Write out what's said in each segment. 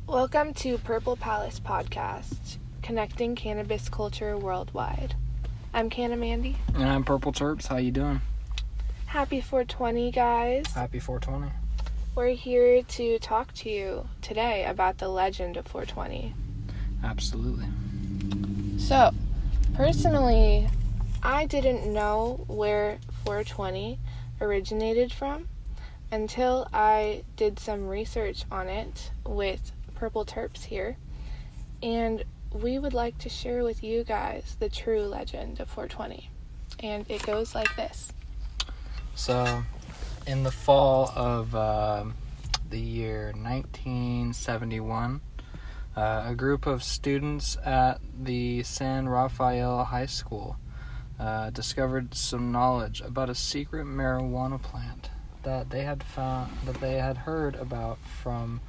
Welcome to Purple Palace Podcast, connecting cannabis culture worldwide. I'm Cannabis. And I'm Purple Terps. How you doing? Happy 420, guys. Happy 420. We're here to talk to you today about the legend of 420. Absolutely. So, personally, I didn't know where 420 originated from until I did some research on it with Purple Terps here, and we would like to share with you guys the true legend of 420, and it goes like this. So, in the fall of the year 1971, a group of students at the San Rafael High School discovered some knowledge about a secret marijuana plant that they had heard about from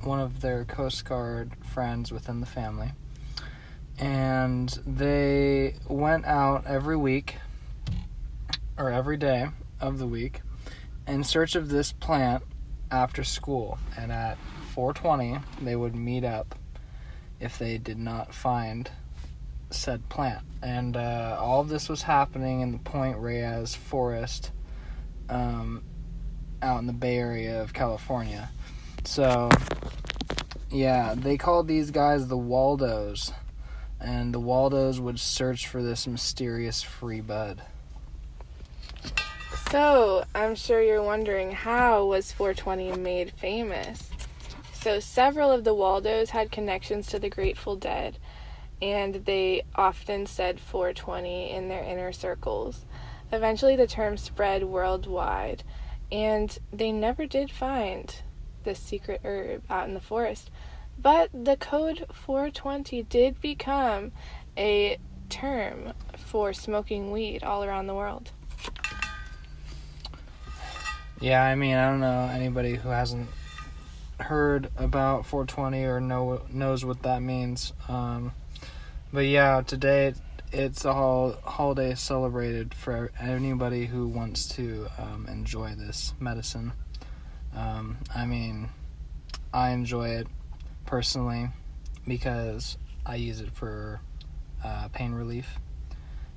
one of their Coast Guard friends within the family. And they went out every day of the week in search of this plant after school. And at 4:20, they would meet up if they did not find said plant. And all of this was happening in the Point Reyes forest out in the Bay Area of California. So, yeah, they called these guys the Waldos, and the Waldos would search for this mysterious free bud. So, I'm sure you're wondering, how was 420 made famous? So, several of the Waldos had connections to the Grateful Dead, and they often said 420 in their inner circles. Eventually, the term spread worldwide, and they never did find this secret herb out in the forest. But the code 420 did become a term for smoking weed all around the world. Yeah, I mean, I don't know anybody who hasn't heard about 420 or knows what that means. But yeah, today it's a holiday celebrated for anybody who wants to enjoy this medicine. I mean, I enjoy it personally because I use it for pain relief,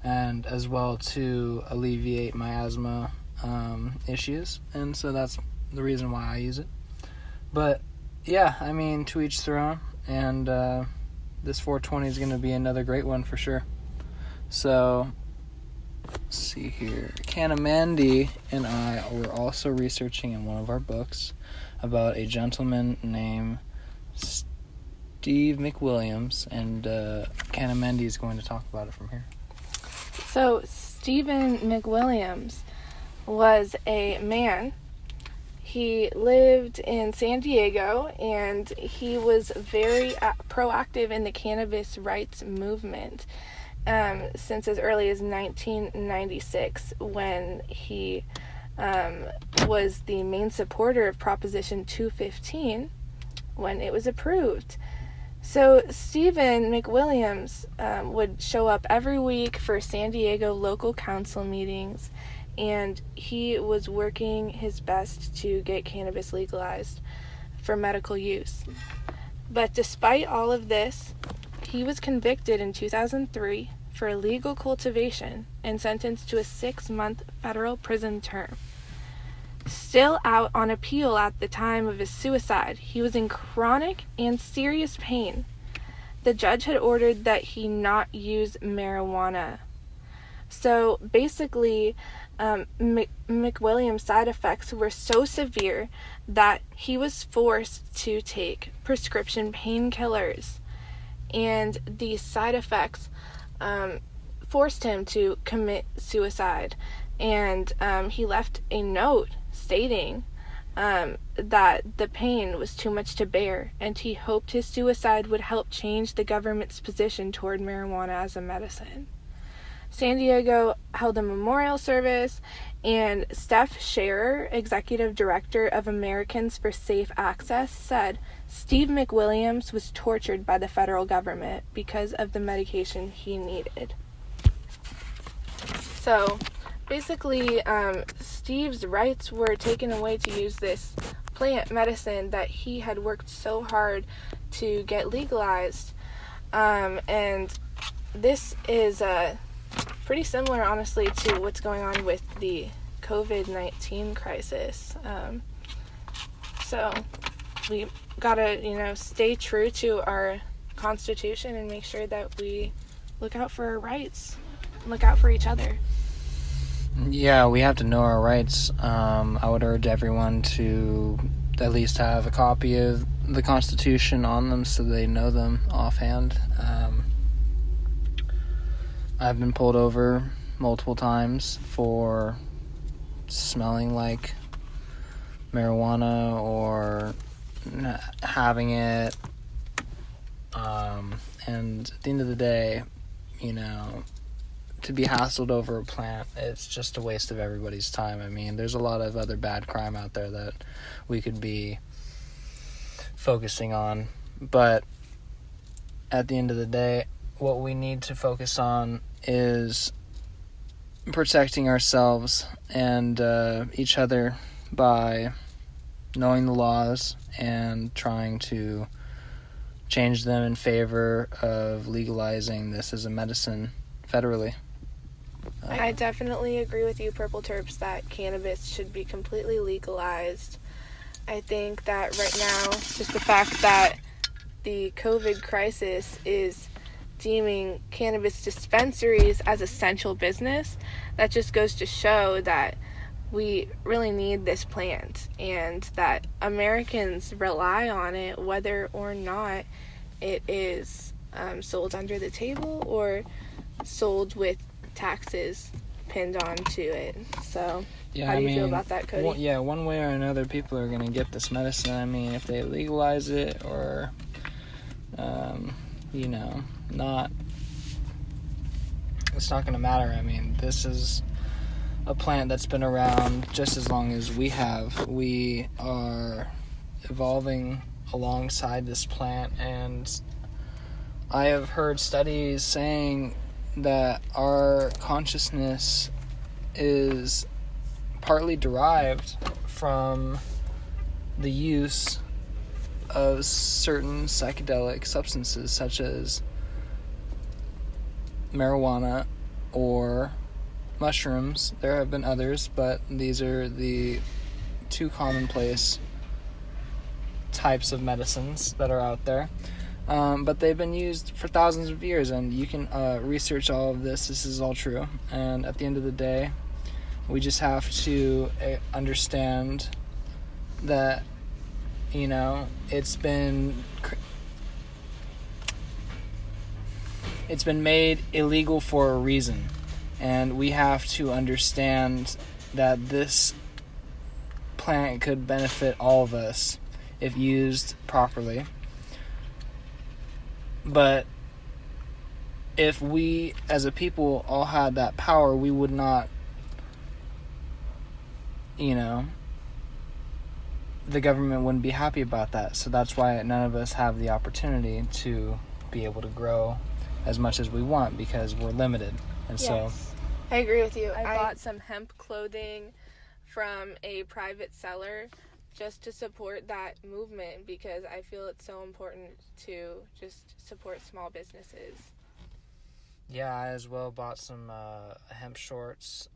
and as well to alleviate my asthma issues, and so that's the reason why I use it. But yeah, I mean, to each their own, and this 420 is going to be another great one for sure. So, let's see here. Cannabis and I were also researching in one of our books about a gentleman named Steve McWilliams, and Cannabis is going to talk about it from here. So, Stephen McWilliams was a man. He lived in San Diego, and he was very proactive in the cannabis rights movement since as early as 1996, when he was the main supporter of Proposition 215 when it was approved. So Stephen McWilliams would show up every week for San Diego local council meetings, and he was working his best to get cannabis legalized for medical use. But despite all of this, he was convicted in 2003 for illegal cultivation and sentenced to a 6-month federal prison term. Still out on appeal at the time of his suicide, he was in chronic and serious pain. The judge had ordered that he not use marijuana. So basically, McWilliams' side effects were so severe that he was forced to take prescription painkillers. And these side effects forced him to commit suicide. And he left a note stating that the pain was too much to bear, and he hoped his suicide would help change the government's position toward marijuana as a medicine. San Diego held a memorial service, and Steph Scherer, executive director of Americans for Safe Access, said Steve McWilliams was tortured by the federal government because of the medication he needed. So basically, Steve's rights were taken away to use this plant medicine that he had worked so hard to get legalized. And this is pretty similar, honestly, to what's going on with the COVID-19 crisis. So we gotta, stay true to our Constitution and make sure that we look out for our rights, look out for each other. Yeah, we have to know our rights. I would urge everyone to at least have a copy of the Constitution on them so they know them offhand. I've been pulled over multiple times for smelling like marijuana or having it. And at the end of the day, to be hassled over a plant, it's just a waste of everybody's time. I mean, there's a lot of other bad crime out there that we could be focusing on. But at the end of the day, what we need to focus on is protecting ourselves and each other by knowing the laws and trying to change them in favor of legalizing this as a medicine federally. I definitely agree with you, Purple Terps, that cannabis should be completely legalized. I think that right now, just the fact that the COVID crisis is deeming cannabis dispensaries as essential business, that just goes to show that we really need this plant and that Americans rely on it whether or not it is sold under the table or sold with taxes pinned onto it. So how do you feel about that, Cody? One way or another people are going to get this medicine. I mean, if they legalize it or not, it's not going to matter. I mean, this is a plant that's been around just as long as we have. We are evolving alongside this plant, and I have heard studies saying that our consciousness is partly derived from the use of certain psychedelic substances such as marijuana or mushrooms. There have been others, but these are the two commonplace types of medicines that are out there. But they've been used for thousands of years, and you can research all of this. This is all true. And at the end of the day, we just have to understand that, it's been made illegal for a reason. And we have to understand that this plant could benefit all of us if used properly. But if we as a people all had that power, we would not, the government wouldn't be happy about that. So that's why none of us have the opportunity to be able to grow as much as we want, because we're limited. And yes. So I agree with you. I bought some hemp clothing from a private seller just to support that movement, because I feel it's so important to just support small businesses. Yeah, I as well bought some hemp shorts.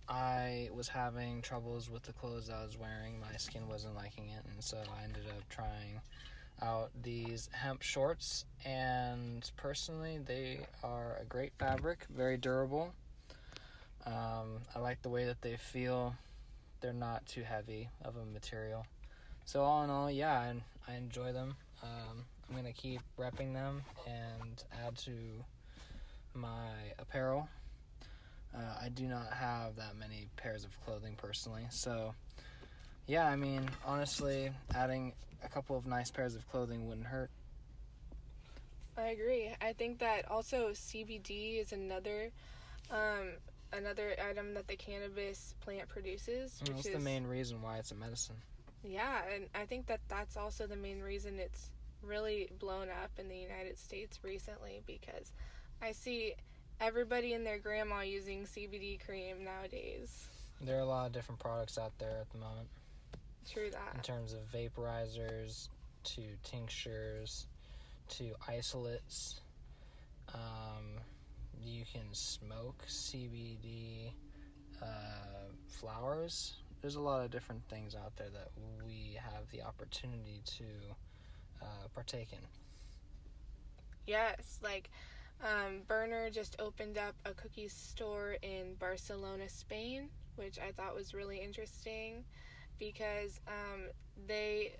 I was having troubles with the clothes I was wearing. My skin wasn't liking it, and so I ended up trying out these hemp shorts, and personally they are a great fabric, very durable. I like the way that they feel. They're not too heavy of a material. So all in all, yeah, I enjoy them. I'm going to keep repping them and add to my apparel. I do not have that many pairs of clothing personally. So, yeah, I mean, honestly, adding a couple of nice pairs of clothing wouldn't hurt. I agree. I think that also CBD is another item that the cannabis plant produces. That's the main reason why it's a medicine. Yeah, and I think that that's also the main reason it's really blown up in the United States recently, because I see everybody and their grandma using CBD cream nowadays. There are a lot of different products out there at the moment. True in that. terms of vaporizers to tinctures to isolates. You can smoke CBD flowers. There's a lot of different things out there that we have the opportunity to partake in. Yes, like Berner just opened up a cookie store in Barcelona, Spain, which I thought was really interesting because they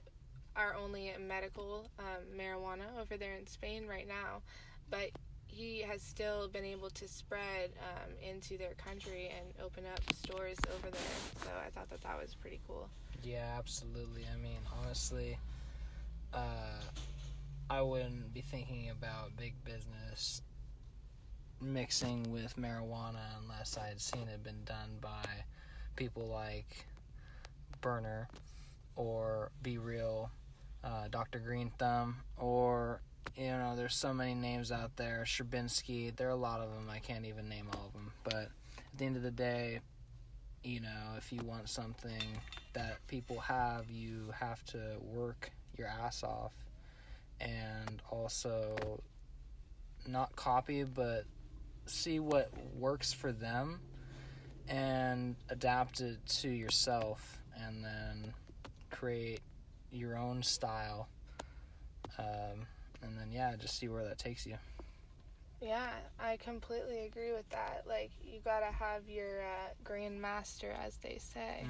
are only medical marijuana over there in Spain right now, but he has still been able to spread into their country and open up stores over there. So I thought that was pretty cool. Yeah, absolutely. I mean, honestly, I wouldn't be thinking about big business mixing with marijuana unless I had seen it been done by people like Berner or Be Real, Dr. Green Thumb, or, there's so many names out there, Sherbinsky. There are a lot of them. I can't even name all of them. But at the end of the day, if you want something that people have, you have to work your ass off and also not copy, but see what works for them and adapt it to yourself, and then create your own style, and then just see where that takes you. Yeah, I completely agree with that. Like, you gotta have your grandmaster, as they say.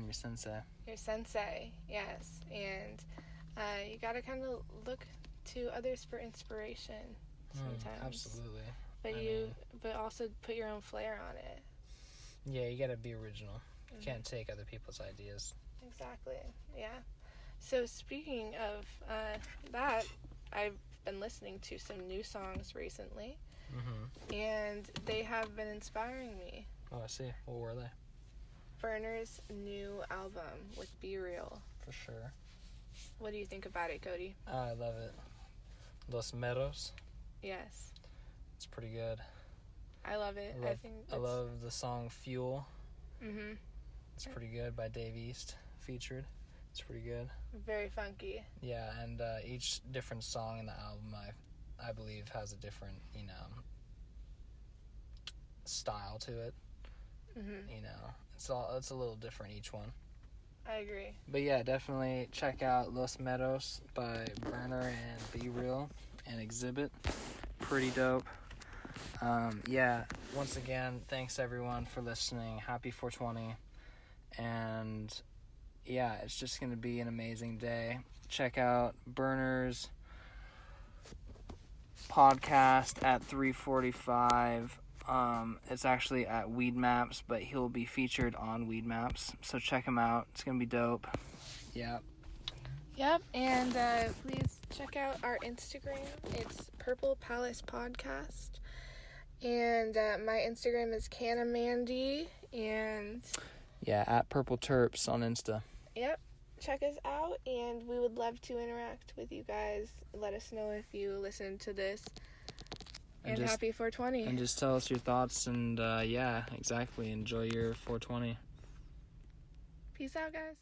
Your sensei. Your sensei, yes. And you gotta kind of look to others for inspiration sometimes. Absolutely. But also put your own flair on it. Yeah, you gotta be original. You can't take other people's ideas. Exactly, yeah. So speaking of that, I've been listening to some new songs recently, and they have been inspiring me. Oh, I see. What were they? Berner's new album with Be Real. For sure. What do you think about it, Cody? I love it. Los Meros. Yes. It's pretty good. I love it. I love the song Fuel. Mm-hmm. It's pretty good, by Dave East, featured. It's pretty good. Very funky. Yeah, and each different song in the album, I believe, has a different, style to it. Mm-hmm. It's a little different, each one. I agree. But yeah, definitely check out Los Meros by Berner and Be Real and Exhibit. Pretty dope. Once again, thanks everyone for listening. Happy 420. And it's just going to be an amazing day. Check out Berner's podcast at 3:45. It's actually at Weed Maps, but he'll be featured on Weed Maps. So check him out. It's going to be dope. Yeah. Yep, and please check out our Instagram. It's Purple Palace Podcast. And my Instagram is Cannamandy, and at Purple Terps on Insta. Yep, check us out, and we would love to interact with you guys. Let us know if you listen to this. And happy 420. And just tell us your thoughts, and exactly. Enjoy your 420. Peace out, guys.